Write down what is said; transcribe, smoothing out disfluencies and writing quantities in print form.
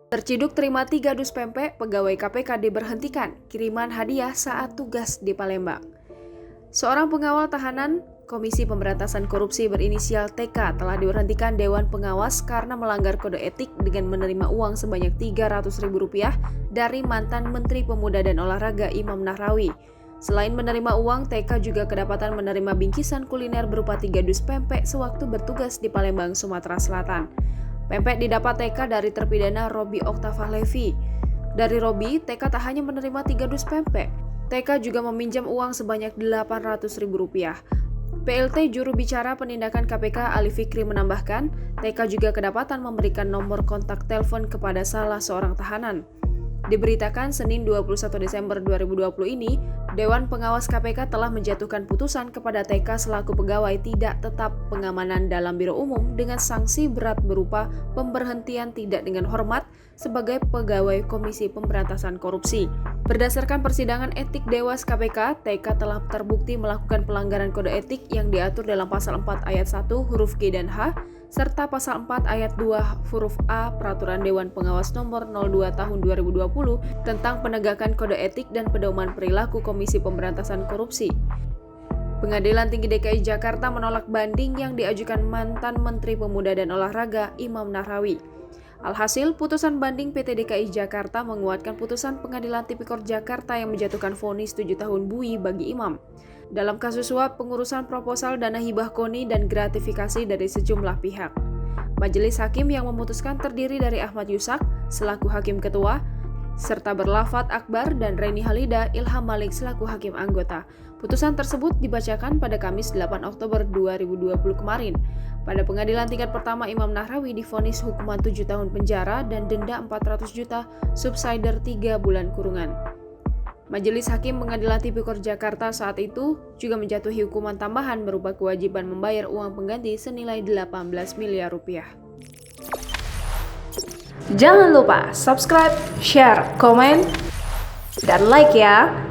Terciduk terima 3 dus pempek, pegawai KPK diberhentikan, kiriman hadiah saat tugas di Palembang. Seorang pengawal tahanan Komisi Pemberantasan Korupsi berinisial TK telah diberhentikan Dewan Pengawas karena melanggar kode etik dengan menerima uang sebanyak Rp300.000 dari mantan Menteri Pemuda dan Olahraga Imam Nahrawi. Selain menerima uang, TK juga kedapatan menerima bingkisan kuliner berupa 3 dus pempek sewaktu bertugas di Palembang, Sumatera Selatan. Pempek didapat TK dari terpidana Robi Oktavah Levi. Dari Robi, TK tak hanya menerima 3 dus pempek, TK juga meminjam uang sebanyak Rp800.000. PLT juru bicara penindakan KPK Ali Fikri menambahkan, TK juga kedapatan memberikan nomor kontak telepon kepada salah seorang tahanan. Diberitakan Senin 21 Desember 2020 ini, Dewan Pengawas KPK telah menjatuhkan putusan kepada TK selaku pegawai tidak tetap pengamanan dalam Biro Umum dengan sanksi berat berupa pemberhentian tidak dengan hormat sebagai pegawai Komisi Pemberantasan Korupsi. Berdasarkan persidangan etik Dewas KPK, TK telah terbukti melakukan pelanggaran kode etik yang diatur dalam Pasal 4 Ayat 1 huruf G dan H, serta Pasal 4 Ayat 2 huruf A Peraturan Dewan Pengawas Nomor 02 Tahun 2020 tentang penegakan kode etik dan pedoman perilaku Komisi Pemberantasan Korupsi. Pengadilan Tinggi DKI Jakarta menolak banding yang diajukan mantan Menteri Pemuda dan Olahraga Imam Nahrawi. Alhasil, putusan banding PT DKI Jakarta menguatkan putusan Pengadilan Tipikor Jakarta yang menjatuhkan vonis 7 tahun bui bagi Imam dalam kasus suap pengurusan proposal dana hibah KONI dan gratifikasi dari sejumlah pihak. Majelis Hakim yang memutuskan terdiri dari Ahmad Yusak selaku Hakim Ketua, serta Berlafat Akbar dan Reni Halida Ilham Malik selaku Hakim Anggota. Putusan tersebut dibacakan pada Kamis 8 Oktober 2020 kemarin. Pada pengadilan tingkat pertama, Imam Nahrawi divonis hukuman 7 tahun penjara dan denda 400 juta subsidiar 3 bulan kurungan. Majelis Hakim Pengadilan Tipikor Jakarta saat itu juga menjatuhi hukuman tambahan berupa kewajiban membayar uang pengganti senilai 18 miliar rupiah. Jangan lupa subscribe, share, komen, dan like ya!